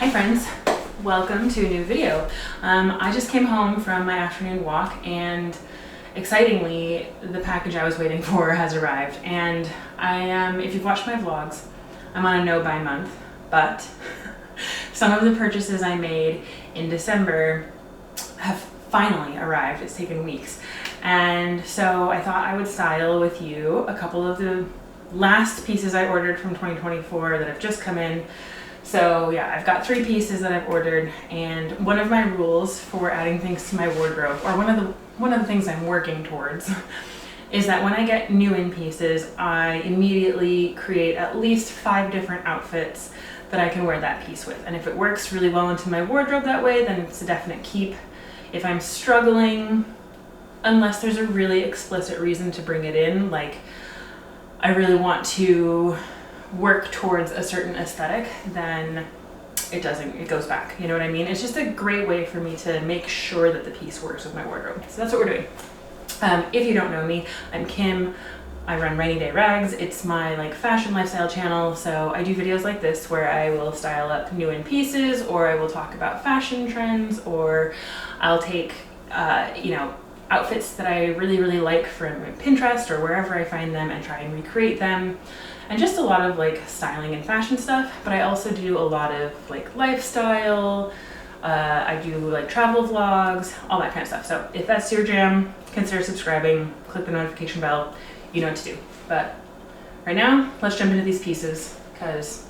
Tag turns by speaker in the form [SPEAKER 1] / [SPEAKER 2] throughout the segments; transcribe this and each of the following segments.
[SPEAKER 1] Hi friends, welcome to a new video. I just came home from my afternoon walk and excitingly the package I was waiting for has arrived, and if you've watched my vlogs, I'm on a no buy month, but some of the purchases I made in December have finally arrived. It's taken weeks, and so I thought I would style with you a couple of the last pieces I ordered from 2024 that have just come in. So yeah, I've got 3 pieces that I've ordered, and one of my rules for adding things to my wardrobe, or one of the things I'm working towards, is that when I get new in pieces, I immediately create at least 5 different outfits that I can wear that piece with. And if it works really well into my wardrobe that way, then it's a definite keep. If I'm struggling, unless there's a really explicit reason to bring it in, like I really want to work towards a certain aesthetic, then it goes back. You know what I mean? It's just a great way for me to make sure that the piece works with my wardrobe. So that's what we're doing. If you don't know me, I'm Kim. I run Rainy Day Rags. It's my fashion lifestyle channel. So I do videos like this where I will style up new in pieces, or I will talk about fashion trends, or I'll take, outfits that I really like from Pinterest or wherever I find them and try and recreate them. And just a lot of styling and fashion stuff, but I also do a lot of lifestyle. I do travel vlogs, all that kind of stuff. So if that's your jam, consider subscribing, click the notification bell, you know what to do. But right now, let's jump into these pieces because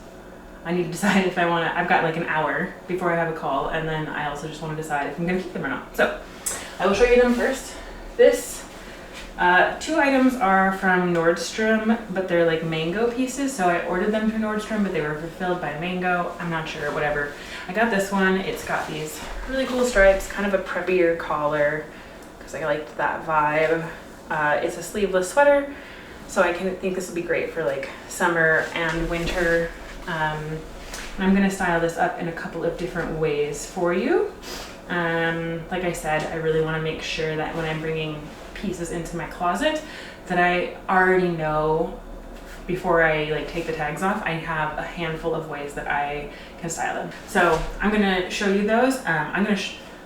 [SPEAKER 1] I need to decide if I want to. I've got an hour before I have a call, and then I also just want to decide if I'm going to keep them or not. So I will show you them first. This 2 items are from Nordstrom, but they're mango pieces. So I ordered them through Nordstrom, but they were fulfilled by Mango. I'm not sure, whatever. I got this one. It's got these really cool stripes, kind of a preppier collar, because I liked that vibe. It's a sleeveless sweater, so I think this will be great for summer and winter. And I'm gonna style this up in a couple of different ways for you. Like I said, I really want to make sure that when I'm bringing pieces into my closet that I already know before I take the tags off, I have a handful of ways that I can style them. So I'm gonna show you those. I'm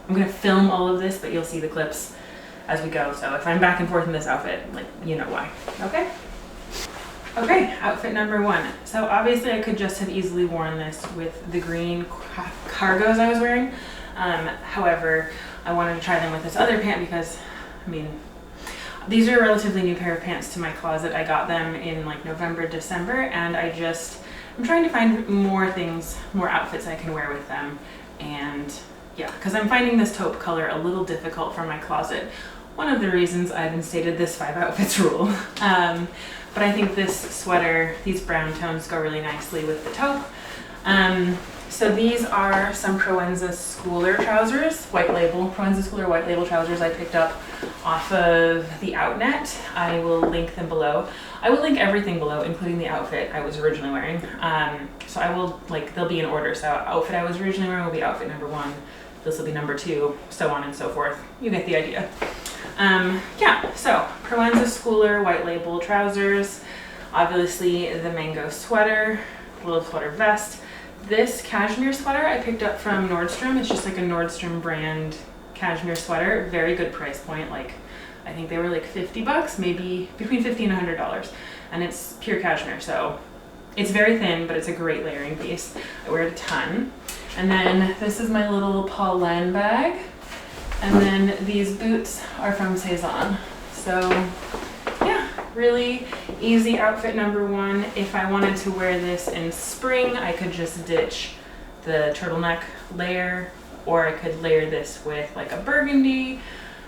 [SPEAKER 1] gonna film all of this, but you'll see the clips as we go. So if I'm back and forth in this outfit, you know why. Okay, outfit number 1. So obviously I could just have easily worn this with the green cargos I was wearing. However, I wanted to try them with this other pant because, these are a relatively new pair of pants to my closet. I got them in November, December, and I'm trying to find more outfits I can wear with them. And yeah, because I'm finding this taupe color a little difficult for my closet. One of the reasons I've instated this 5 outfits rule. But I think this sweater, these brown tones go really nicely with the taupe. So these are some Proenza Schooler trousers, white label, Proenza Schooler white label trousers I picked up off of the Outnet. I will link them below. I will link everything below, including the outfit I was originally wearing. So I will, they'll be in order. So outfit I was originally wearing will be outfit number 1. This will be number 2, so on and so forth. You get the idea. Yeah, so Proenza Schooler white label trousers, obviously the mango sweater, little sweater vest. This cashmere sweater I picked up from Nordstrom. It's just a Nordstrom brand cashmere sweater. Very good price point. I think they were $50, maybe between $50 and $100. And it's pure cashmere, so it's very thin, but it's a great layering piece. I wear it a ton. And then this is my little Pauline bag. And then these boots are from Saison. So yeah, really easy outfit number 1. If I wanted to wear this in spring, I could just ditch the turtleneck layer, or I could layer this with a burgundy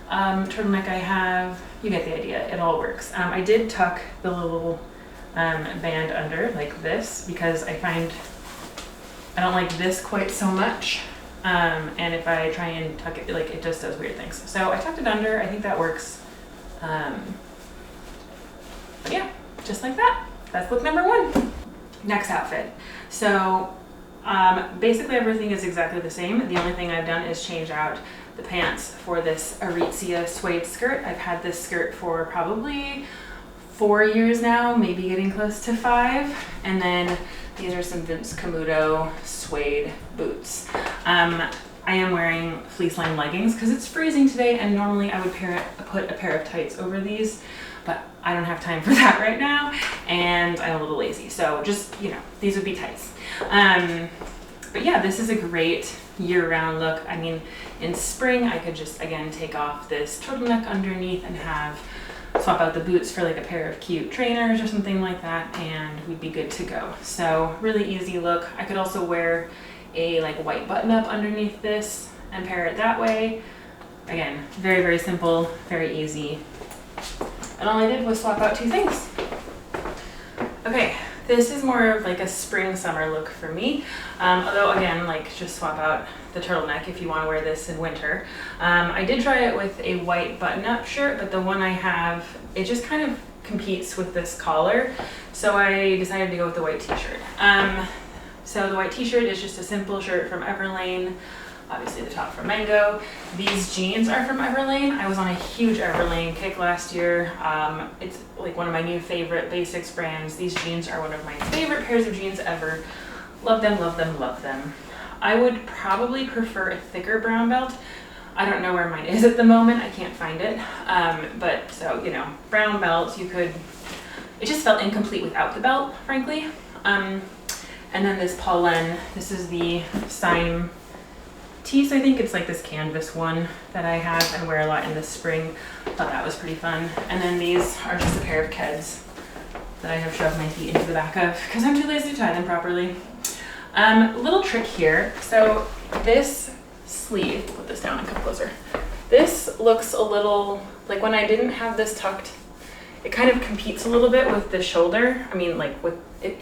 [SPEAKER 1] turtleneck I have. You get the idea, it all works. I did tuck the little band under like this because I find I don't like this quite so much. And if I try and tuck it, it just does weird things. So I tucked it under. I think that works. But yeah, just like that. That's look number 1. Next outfit. So basically everything is exactly the same. The only thing I've done is change out the pants for this Aritzia suede skirt. I've had this skirt for probably 4 years now, maybe getting close to 5. And then These are some Vince Camuto suede boots. I am wearing fleece lined leggings because it's freezing today, and normally I would put a pair of tights over these, but I don't have time for that right now, and I'm a little lazy. So just, you know, these would be tights. But yeah, this is a great year-round look. I mean, in spring, I could just, again, take off this turtleneck underneath and swap out the boots for like a pair of cute trainers or something like that, and we'd be good to go. So really easy look. I could also wear a like white button-up underneath this and pair it that way. Again, very, very simple, very easy. And all I did was swap out two things. Okay, this is more of like a spring summer look for me. Although again, like just swap out the turtleneck if you want to wear this in winter. I did try it with a white button-up shirt, but the one I have, it just kind of competes with this collar. So I decided to go with the white t-shirt. So the white t-shirt is just a simple shirt from Everlane. Obviously the top from Mango. These jeans are from Everlane. I was on a huge Everlane kick last year. It's like one of my new favorite basics brands. These jeans are one of my favorite pairs of jeans ever. Love them, love them, love them. I would probably prefer a thicker brown belt. I don't know where mine is at the moment. I can't find it. But so, you know, brown belt, it just felt incomplete without the belt, frankly. And then this Pauline, this is the Stein tees. I think it's like this canvas one that I have and wear a lot in the spring. Thought that was pretty fun. And then these are just a pair of Keds that I have shoved my feet into the back of because I'm too lazy to tie them properly. Little trick here. So this sleeve, put this down and come closer. This looks a little, like when I didn't have this tucked, it kind of competes a little bit with the shoulder. I mean, like with it,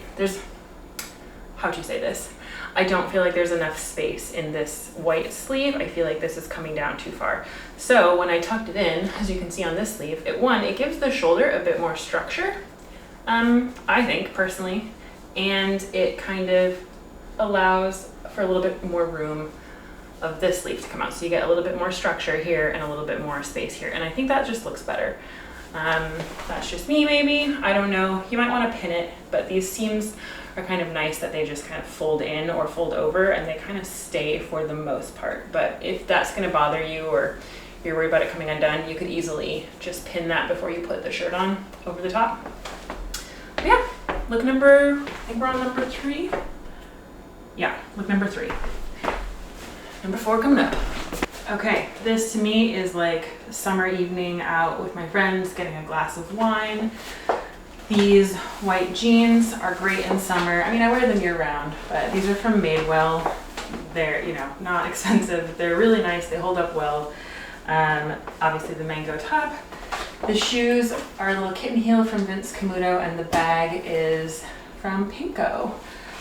[SPEAKER 1] how do you say this? I don't feel like there's enough space in this white sleeve. I feel like this is coming down too far. So when I tucked it in, as you can see on this sleeve, it gives the shoulder a bit more structure, I think personally, and it kind of allows for a little bit more room of this sleeve to come out. So you get a little bit more structure here and a little bit more space here. And I think that just looks better. That's just me maybe, I don't know. You might want to pin it, but these seams are kind of nice that they just kind of fold in or fold over and they kind of stay for the most part. But if that's going to bother you or you're worried about it coming undone, you could easily just pin that before you put the shirt on over the top. But yeah, look number, I think we're on number 3. Yeah, look number 3. Number 4 coming up. Okay, this to me is like a summer evening out with my friends, getting a glass of wine. These white jeans are great in summer. I mean, I wear them year round, but these are from Madewell. They're, you know, not expensive. They're really nice. They hold up well. Obviously the Mango top. The shoes are a little kitten heel from Vince Camuto, and the bag is from Pinko.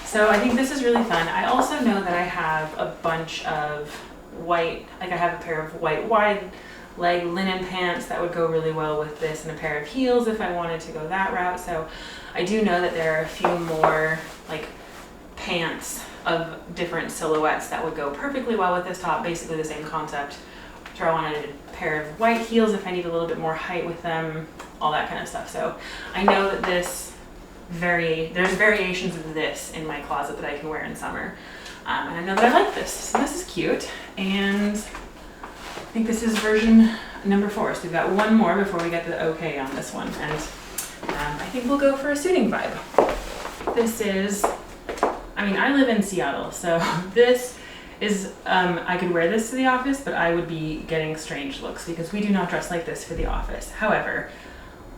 [SPEAKER 1] So I think this is really fun. I also know that I have a bunch of white, like I have a pair of white wide leg linen pants that would go really well with this, and a pair of heels if I wanted to go that route. So I do know that there are a few more like pants of different silhouettes that would go perfectly well with this top, basically the same concept. So I wanted a pair of white heels if I need a little bit more height with them, all that kind of stuff. So I know that there's variations of this in my closet that I can wear in summer. And I know that I like this. So this is cute. And I think this is version number 4. So we've got one more before we get the okay on this one. And I think we'll go for a suiting vibe. This is, I mean, I live in Seattle, so this is, I could wear this to the office, but I would be getting strange looks because we do not dress like this for the office. However,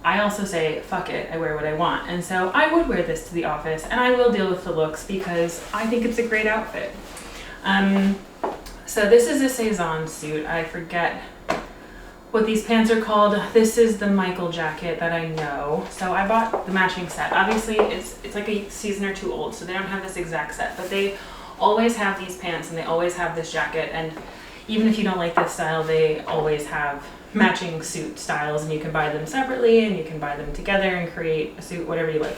[SPEAKER 1] I also say, fuck it, I wear what I want. And so I would wear this to the office, and I will deal with the looks because I think it's a great outfit. So this is a Saison suit. I forget what these pants are called. This is the Michael jacket that I know. So I bought the matching set. Obviously it's like a season or 2 old, so they don't have this exact set, but they always have these pants and they always have this jacket. And even if you don't like this style, they always have matching suit styles, and you can buy them separately and you can buy them together and create a suit, whatever you like.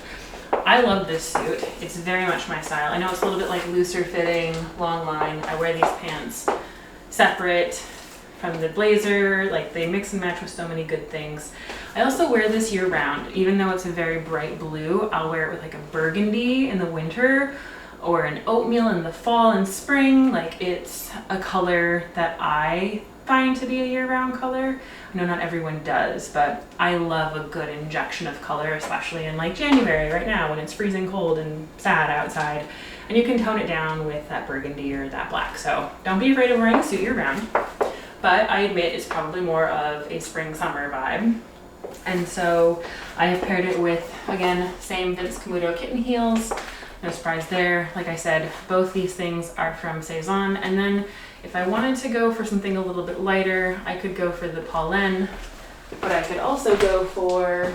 [SPEAKER 1] I love this suit. It's very much my style. I know it's a little bit like looser fitting, long line. I wear these pants separate. from the blazer. Like, they mix and match with so many good things. I also wear this year round. Even though it's a very bright blue, I'll wear it with like a burgundy in the winter or an oatmeal in the fall and spring. Like, it's a color that I find to be a year-round color. I know not everyone does, but I love a good injection of color, especially in like January right now when it's freezing cold and sad outside. And you can tone it down with that burgundy or that black. So don't be afraid of wearing a suit year-round. But I admit it's probably more of a spring-summer vibe. And so I have paired it with, again, same Vince Camuto kitten heels. No surprise there. Like I said, both these things are from Saison. And then if I wanted to go for something a little bit lighter, I could go for the Pollen, but I could also go for,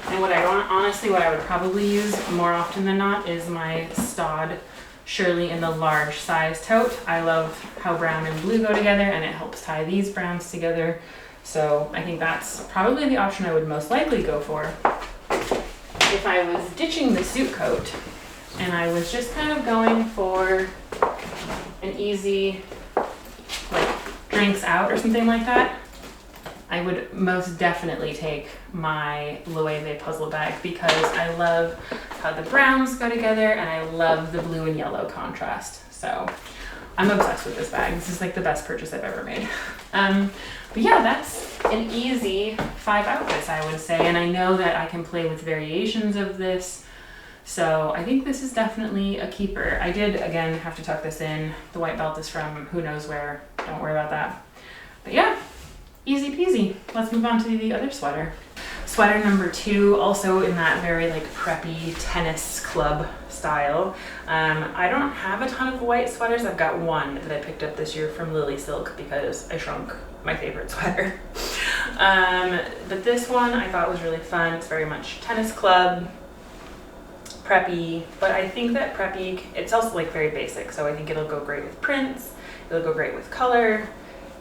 [SPEAKER 1] and what I want, honestly, what I would probably use more often than not is my Staud Shirley in the large size tote. I love how brown and blue go together, and it helps tie these browns together. So I think that's probably the option I would most likely go for. If I was ditching the suit coat and I was just kind of going for an easy, like, drinks out or something like that, I would most definitely take my Loewe puzzle bag because I love how the browns go together and I love the blue and yellow contrast. So I'm obsessed with this bag. This is like the best purchase I've ever made. But yeah, that's an easy 5 outfits, I would say. And I know that I can play with variations of this. So I think this is definitely a keeper. I did, again, have to tuck this in. The white belt is from who knows where. Don't worry about that. But yeah, easy peasy. Let's move on to the other sweater. Sweater number 2, also in that very like preppy tennis club style. I don't have a ton of white sweaters. I've got one that I picked up this year from Lily Silk because I shrunk my favorite sweater. But this one I thought was really fun. It's very much tennis club, preppy, but I think that preppy, it's also like very basic. So I think it'll go great with prints. It'll go great with color.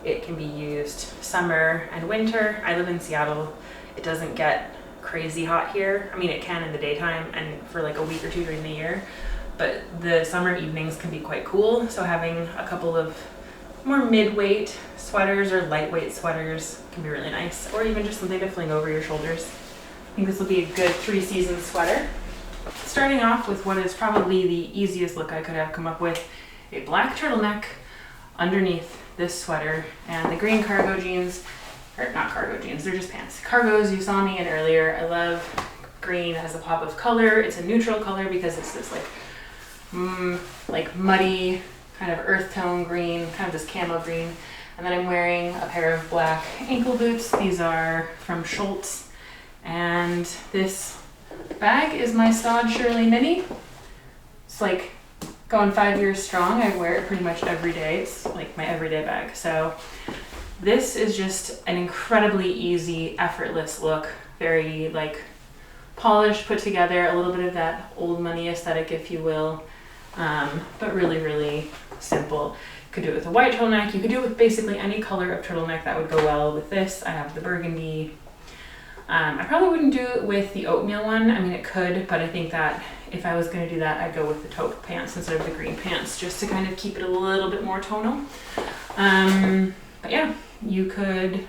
[SPEAKER 1] It can be used summer and winter. I live in Seattle. It doesn't get crazy hot here. I mean, it can in the daytime and for like a week or two during the year, but the summer evenings can be quite cool. So having a couple of more mid-weight sweaters or lightweight sweaters can be really nice, or even just something to fling over your shoulders. I think this will be a good 3-season sweater. Starting off with what is probably the easiest look I could have come up with, a black turtleneck underneath this sweater and the green cargo jeans, or not cargo jeans, they're just pants. Cargos you saw me in earlier. I love green as a pop of color. It's a neutral color because it's this like muddy kind of earth tone green, kind of this camo green. And then I'm wearing a pair of black ankle boots. These are from Schultz. And this bag is my Staud Shirley Mini. It's like going 5 years strong. I wear it pretty much every day. It's like my everyday bag. So this is just an incredibly easy, effortless look. Very like polished, put together, a little bit of that old money aesthetic, if you will. But really, really simple. You could do it with a white turtleneck. You could do it with basically any color of turtleneck that would go well with this. I have the burgundy. I probably wouldn't do it with the oatmeal one. I mean, it could, but I think that if I was going to do that, I'd go with the taupe pants instead of the green pants, just to kind of keep it a little bit more tonal. But yeah, you could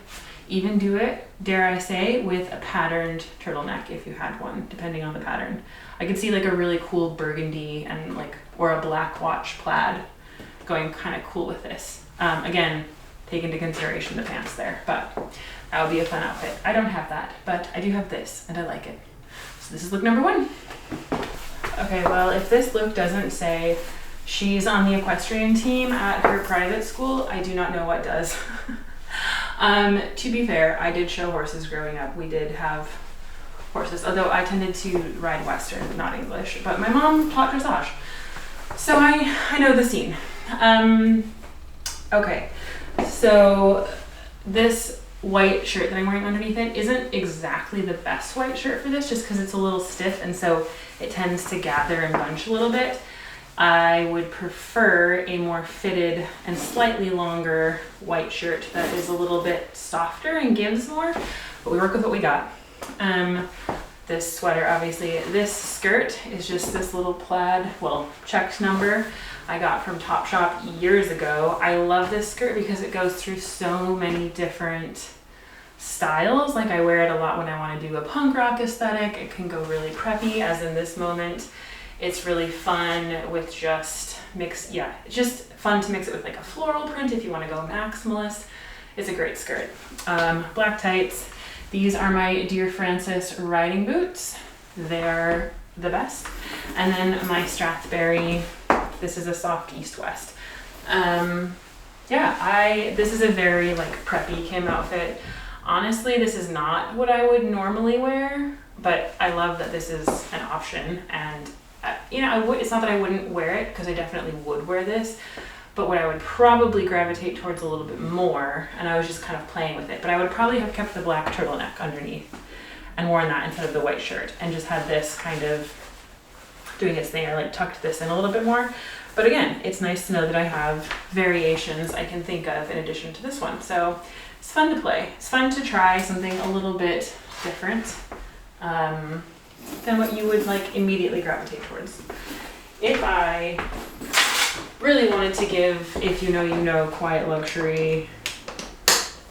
[SPEAKER 1] even do it, dare I say, with a patterned turtleneck if you had one, depending on the pattern. I could see like a really cool burgundy and like, or a black watch plaid going kind of cool with this. Again, take into consideration the pants there, but that would be a fun outfit. I don't have that, but I do have this and I like it. So this is look number 1. Okay, well, if this look doesn't say she's on the equestrian team at her private school, I do not know what does. To be fair, I did show horses growing up. We did have horses, although I tended to ride Western, not English, but my mom taught dressage. So I know the scene. Okay, so this white shirt that I'm wearing underneath it isn't exactly the best white shirt for this, just because it's a little stiff and so it tends to gather and bunch a little bit. I would prefer a more fitted and slightly longer white shirt that is a little bit softer and gives more, but we work with what we got. this sweater, obviously. This skirt is just this little plaid, well, checked number I got from Topshop years ago. I love this skirt because it goes through so many different styles. Like I wear it a lot when I want to do a punk rock aesthetic. It can go really preppy, as in this moment. It's really fun with just it's just fun to mix it with like a floral print if you want to go maximalist. It's a great skirt. Black tights. These are my Dear Francis riding boots. They're the best. And then my Strathberry. This is a soft east-west. This is a very like preppy Kim outfit. Honestly, this is not what I would normally wear, but I love that this is an option. And it's not that I wouldn't wear it, because I definitely would wear this, but what I would probably gravitate towards a little bit more, and I was just kind of playing with it, but I would probably have kept the black turtleneck underneath and worn that instead of the white shirt, and just had this kind of doing its thing, or like tucked this in a little bit more. But again, it's nice to know that I have variations I can think of in addition to this one. So it's fun to play. It's fun to try something a little bit different than what you would like immediately gravitate towards. If I really wanted to give If You Know You Know quiet luxury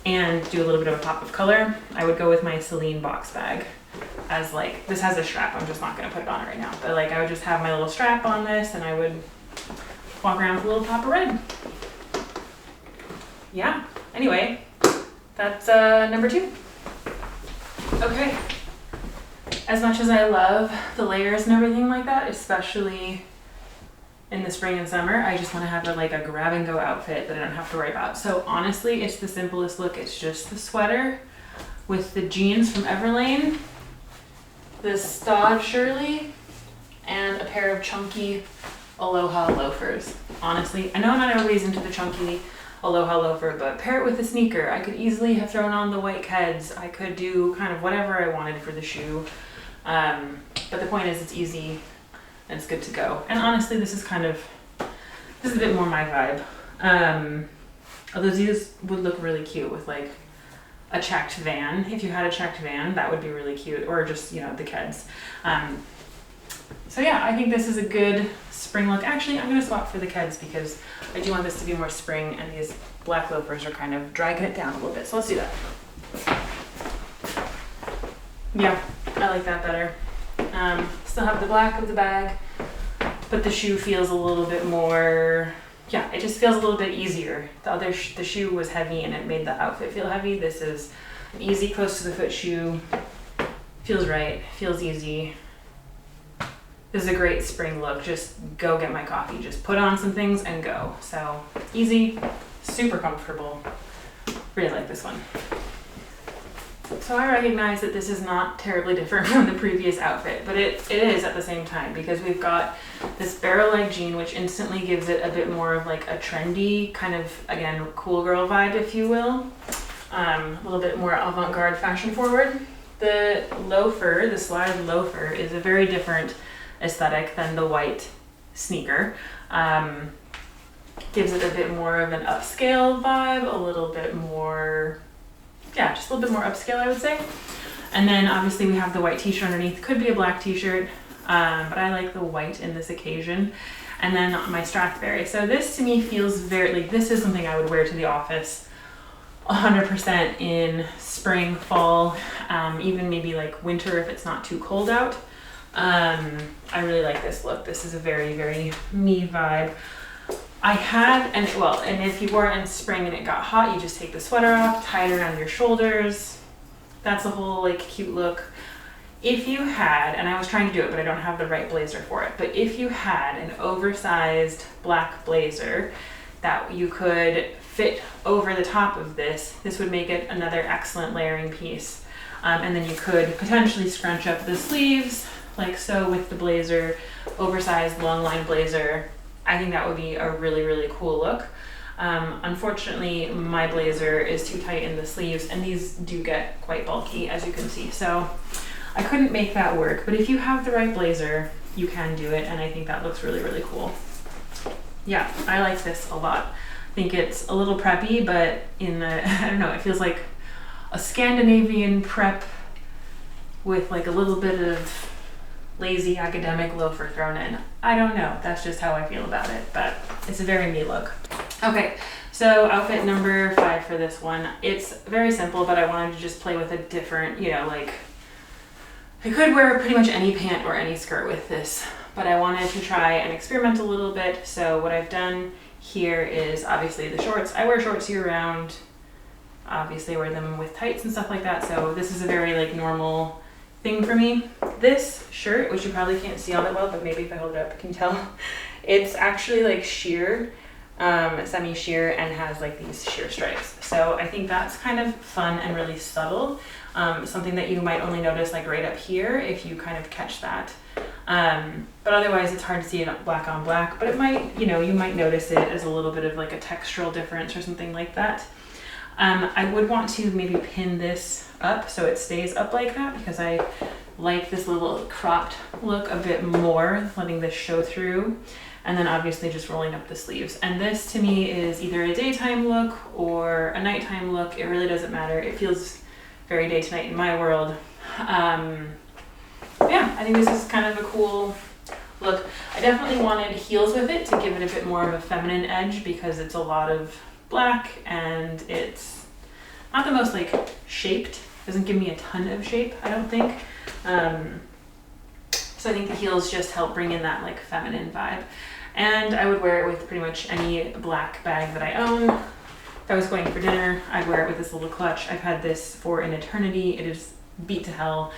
[SPEAKER 1] and do a little bit of a pop of color, I would go with my Celine box bag. As like, this has a strap, I'm just not gonna put it on it right now, but like I would just have my little strap on this and I would walk around with a little pop of red. Yeah, anyway, that's number 2. Okay, as much as I love the layers and everything like that, especially in the spring and summer, I just want to have a grab and go outfit that I don't have to worry about. So honestly, it's the simplest look. It's just the sweater with the jeans from Everlane, the Staud Shirley, and a pair of chunky Aloha loafers. Honestly, I know not everybody's into the chunky Aloha loafer, but pair it with a sneaker. I could easily have thrown on the white Keds. I could do kind of whatever I wanted for the shoe. But the point is, it's easy and it's good to go. And honestly, this is a bit more my vibe. Although these would look really cute with like a checked van. If you had a checked van, that would be really cute. Or just, the Keds. So yeah, I think this is a good spring look. Actually, I'm gonna swap for the Keds because I do want this to be more spring, and these black loafers are kind of dragging it down a little bit. So let's do that. Yeah, I like that better. Still have the black of the bag, but the shoe feels a little bit more, it just feels a little bit easier. The shoe was heavy and it made the outfit feel heavy. This is an easy, close to the foot shoe. Feels right, feels easy. This is a great spring look. Just go get my coffee. Just put on some things and go. So easy, super comfortable. Really like this one. So I recognize that this is not terribly different from the previous outfit, but it is at the same time, because we've got this barrel leg jean, which instantly gives it a bit more of like a trendy kind of, again, cool girl vibe, if you will. A little bit more avant-garde, fashion forward. The loafer, the slide loafer, is a very different aesthetic than the white sneaker. Gives it a bit more of an upscale vibe, a little bit more, just a little bit more upscale, I would say. And then obviously we have the white t-shirt underneath. Could be a black t-shirt, but I like the white in this occasion. And then my Strathberry. So this to me feels very, like, this is something I would wear to the office 100% in spring, fall, even maybe like winter if it's not too cold out. I really like this look. This is a very, very me vibe. And if you wore it in spring and it got hot, you just take the sweater off, tie it around your shoulders. That's a whole like cute look. If you had, and I was trying to do it, but I don't have the right blazer for it, but if you had an oversized black blazer that you could fit over the top of this, this would make it another excellent layering piece. And then you could potentially scrunch up the sleeves, like so, with the blazer, oversized long line blazer. I think that would be a really, really cool look. Unfortunately, my blazer is too tight in the sleeves, and these do get quite bulky, as you can see. So I couldn't make that work, but if you have the right blazer, you can do it, and I think that looks really, really cool. Yeah, I like this a lot. I think it's a little preppy, but I don't know, it feels like a Scandinavian prep with like a little bit of lazy academic loafer thrown in. I don't know, that's just how I feel about it, but it's a very me look. Okay, so outfit number 5 for this one. It's very simple, but I wanted to just play with a different, you know, like I could wear pretty much any pant or any skirt with this, but I wanted to try and experiment a little bit. So what I've done here is obviously the shorts. I wear shorts year round. Obviously I wear them with tights and stuff like that. So this is a very like normal thing for me. This shirt, which you probably can't see all that well, but maybe if I hold it up, you can tell. It's actually like sheer, semi-sheer, and has like these sheer stripes. So I think that's kind of fun and really subtle. Something that you might only notice like right up here if you kind of catch that. But otherwise it's hard to see it black on black, but it might, you know, you might notice it as a little bit of like a textural difference or something like that. I would want to maybe pin this up so it stays up like that, because I like this little cropped look a bit more, letting this show through, and then obviously just rolling up the sleeves. And this to me is either a daytime look or a nighttime look. It really doesn't matter. It feels very day to night in my world. Yeah, I think this is kind of a cool look. I definitely wanted heels with it to give it a bit more of a feminine edge, because it's a lot of black and it's not the most like shaped. Doesn't give me a ton of shape, I don't think. So I think the heels just help bring in that like feminine vibe. And I would wear it with pretty much any black bag that I own. If I was going for dinner, I'd wear it with this little clutch. I've had this for an eternity. It is beat to hell.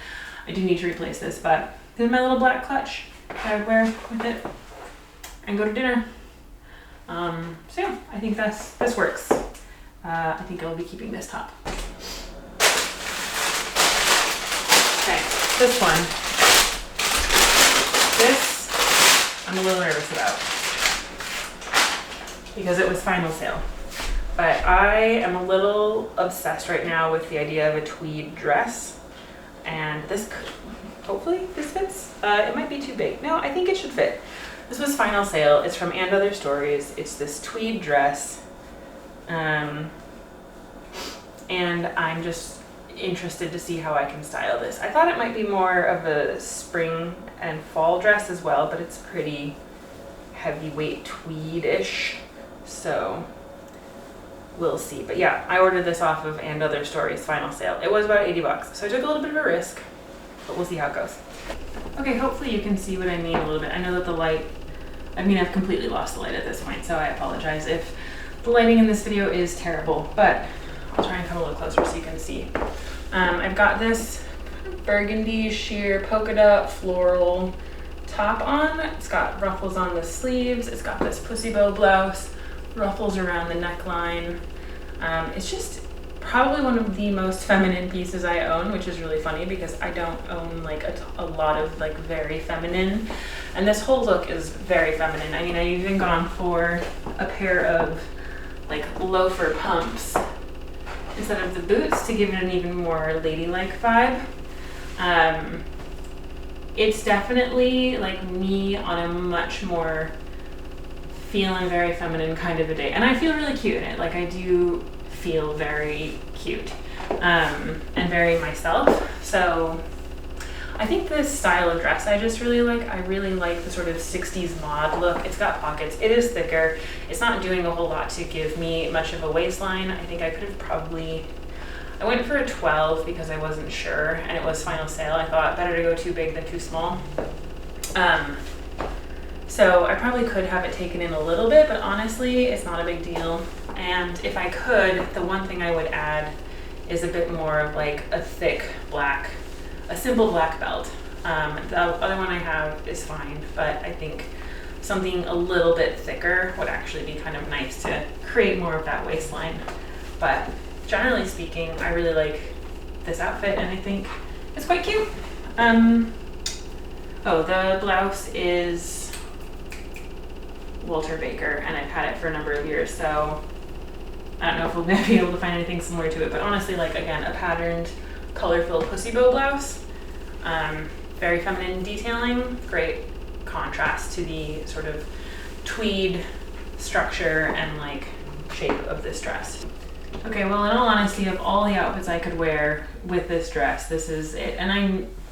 [SPEAKER 1] I do need to replace this, but this is my little black clutch that I would wear with it and go to dinner. So yeah, I think this works. I think I'll be keeping this top. Okay, this one. This I'm a little nervous about because it was final sale. But I am a little obsessed right now with the idea of a tweed dress. And this, hopefully this fits. It might be too big. No, I think it should fit. This was final sale. It's from And Other Stories. It's this tweed dress. And I'm just interested to see how I can style this. I thought it might be more of a spring and fall dress as well, but it's pretty heavyweight tweed-ish. So we'll see. But yeah, I ordered this off of And Other Stories final sale. It was about 80 bucks. So I took a little bit of a risk, but we'll see how it goes. Okay, hopefully you can see what I mean a little bit. I know that the light, I mean, I've completely lost the light at this point, so I apologize if the lighting in this video is terrible, but I'll try and come a little closer so you can see. I've got this burgundy sheer polka dot floral top on. It's got ruffles on the sleeves. It's got this pussy bow blouse, ruffles around the neckline. It's just probably one of the most feminine pieces I own, which is really funny because I don't own like a lot of like very feminine, and this whole look is very feminine. I mean, I've even gone for a pair of like loafer pumps instead of the boots to give it an even more ladylike vibe. It's definitely like me on a much more feeling very feminine kind of a day, and I feel really cute in it. Like I do feel very cute and very myself. So I think this style of dress I just really like. I really like the sort of 60s mod look. It's got pockets. It is thicker. It's not doing a whole lot to give me much of a waistline. I think I could have probably, I went for a 12 because I wasn't sure and it was final sale. I thought better to go too big than too small. So I probably could have it taken in a little bit, but honestly, it's not a big deal. And if I could, the one thing I would add is a bit more of like a thick black, a simple black belt. The other one I have is fine, but I think something a little bit thicker would actually be kind of nice to create more of that waistline. But generally speaking, I really like this outfit and I think it's quite cute. Oh, the blouse is Walter Baker and I've had it for a number of years, so I don't know if we'll be able to find anything similar to it, but honestly, like again, a patterned, color-filled pussy bow blouse, very feminine detailing, great contrast to the sort of tweed structure and like shape of this dress. Okay, well, in all honesty, of all the outfits I could wear with this dress, this is it. And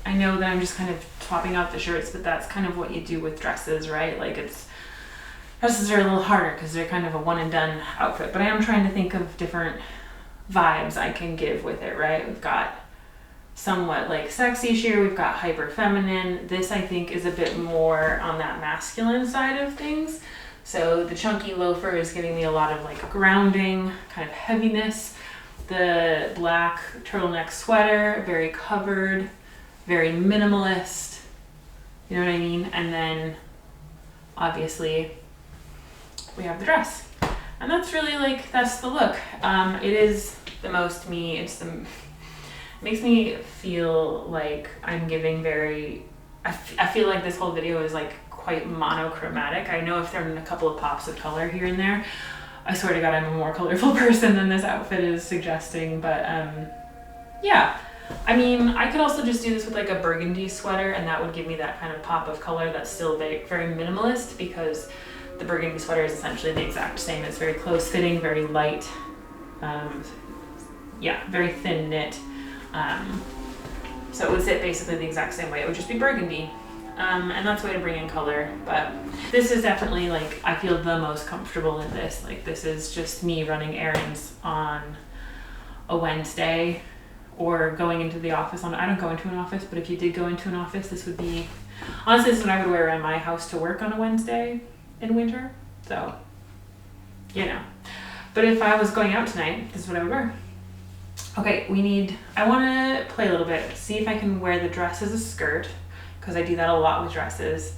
[SPEAKER 1] I know that I'm just kind of swapping out the shirts, but that's kind of what you do with dresses, right? Like dresses are a little harder because they're kind of a one and done outfit, but I am trying to think of different vibes I can give with it, right? We've got somewhat like sexy sheer, we've got hyper feminine. This I think is a bit more on that masculine side of things. So the chunky loafer is giving me a lot of like grounding, kind of heaviness. The black turtleneck sweater, very covered, very minimalist, you know what I mean? And then obviously we have the dress. And that's really like, that's the look. It is the most me, it makes me feel like I'm giving very, I feel like this whole video is like quite monochromatic. I know if there are a couple of pops of color here and there, I swear to God, I'm a more colorful person than this outfit is suggesting, but yeah. I mean, I could also just do this with like a burgundy sweater and that would give me that kind of pop of color that's still very, very minimalist, because the burgundy sweater is essentially the exact same. It's very close fitting, very light, yeah, very thin knit. So it would sit basically the exact same way. It would just be burgundy. And that's a way to bring in color, but this is definitely like, I feel the most comfortable in this. Like this is just me running errands on a Wednesday or going into the office on, I don't go into an office, but if you did go into an office, this would be, honestly, this is what I would wear around my house to work on a Wednesday in winter. So, you know, but if I was going out tonight, this is what I would wear. Okay, I want to play a little bit, see if I can wear the dress as a skirt, because I do that a lot with dresses,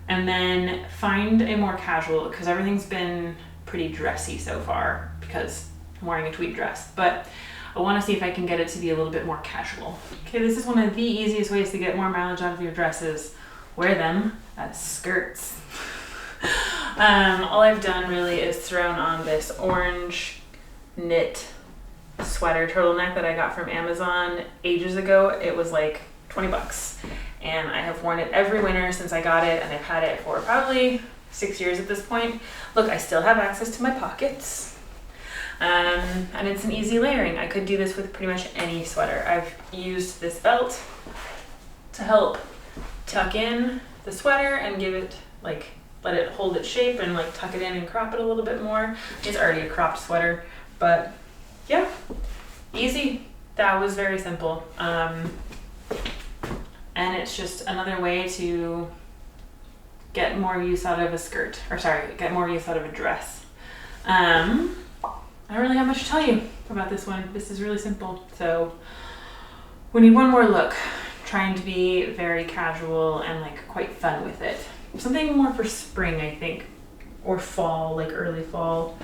[SPEAKER 1] and then find a more casual, because everything's been pretty dressy so far because I'm wearing a tweed dress, but I want to see if I can get it to be a little bit more casual. Okay, this is one of the easiest ways to get more mileage out of your dresses. Wear them as skirts. All I've done really is thrown on this orange knit sweater turtleneck that I got from Amazon ages ago. It was like 20 bucks. And I have worn it every winter since I got it, and I've had it for probably 6 years at this point. Look, I still have access to my pockets. And it's an easy layering. I could do this with pretty much any sweater. I've used this belt to help tuck in the sweater and give it, like, let it hold its shape and like tuck it in and crop it a little bit more. It's already a cropped sweater, but yeah, easy. That was very simple. And it's just another way to get more use out of a skirt, or sorry, get more use out of a dress. I don't really have much to tell you about this one. This is really simple. So we need one more look, trying to be very casual and like quite fun with it. Something more for spring, I think, or fall, like early fall.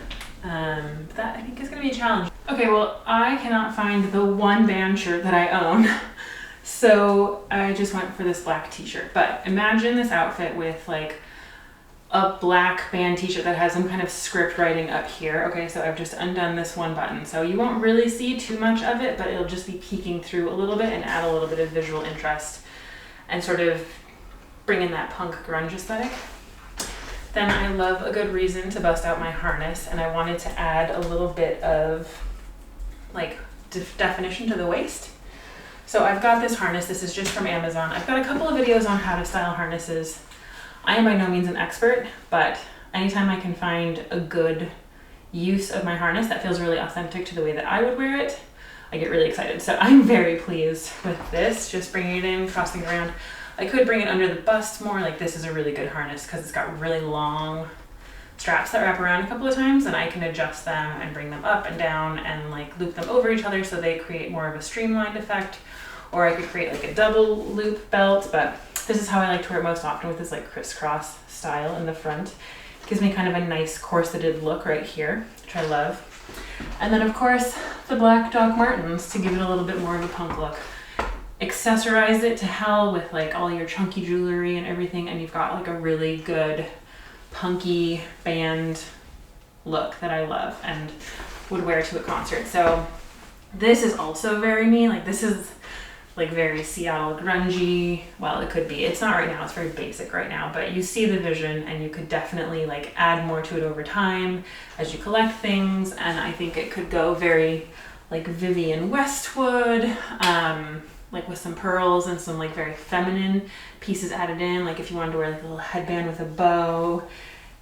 [SPEAKER 1] That I think is gonna be a challenge. Okay, well, I cannot find the one band shirt that I own. So I just went for this black t-shirt, but imagine this outfit with like a black band t-shirt that has some kind of script writing up here. Okay, so I've just undone this one button. So you won't really see too much of it, but it'll just be peeking through a little bit and add a little bit of visual interest and sort of bring in that punk grunge aesthetic. Then I love a good reason to bust out my harness, and I wanted to add a little bit of like definition to the waist. So I've got this harness. This is just from Amazon. I've got a couple of videos on how to style harnesses. I am by no means an expert, but anytime I can find a good use of my harness that feels really authentic to the way that I would wear it, I get really excited. So I'm very pleased with this, just bringing it in, crossing around. I could bring it under the bust more, like this is a really good harness because it's got really long straps that wrap around a couple of times, and I can adjust them and bring them up and down and like loop them over each other so they create more of a streamlined effect. Or I could create like a double loop belt, but this is how I like to wear it most often, with this like crisscross style in the front. It gives me kind of a nice corseted look right here, which I love. And then of course, the black Doc Martens to give it a little bit more of a punk look. Accessorize it to hell with like all your chunky jewelry and everything, and you've got like a really good punky band look that I love and would wear to a concert. So this is also very me. Like this is like very Seattle grungy. Well, it could be. It's not right now. It's very basic right now, but you see the vision and you could definitely like add more to it over time as you collect things. And I think it could go very like Vivienne Westwood, like with some pearls and some like very feminine pieces added in. Like if you wanted to wear like a little headband with a bow,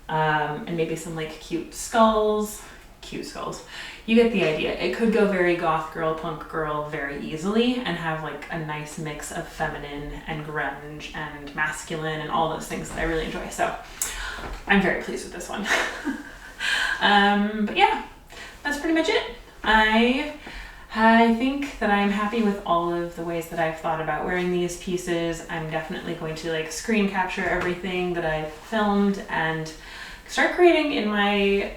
[SPEAKER 1] and maybe some like cute skulls. You get the idea. It could go very goth girl, punk girl very easily and have like a nice mix of feminine and grunge and masculine and all those things that I really enjoy. So I'm very pleased with this one. But yeah, that's pretty much it. I think that I'm happy with all of the ways that I've thought about wearing these pieces. I'm definitely going to like screen capture everything that I've filmed and start creating in my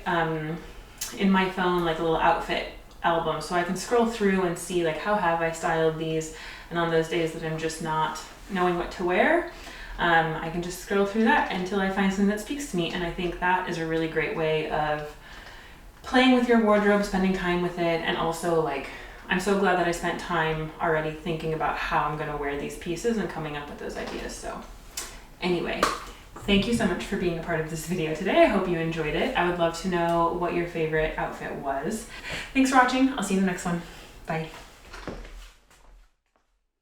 [SPEAKER 1] phone like a little outfit album, so I can scroll through and see like how have I styled these, and on those days that I'm just not knowing what to wear, I can just scroll through that until I find something that speaks to me. And I think that is a really great way of playing with your wardrobe, spending time with it, and also like I'm so glad that I spent time already thinking about how I'm going to wear these pieces and coming up with those ideas. So anyway, thank you so much for being a part of this video today. I hope you enjoyed it. I would love to know what your favorite outfit was. Thanks for watching. I'll see you in the next one. Bye.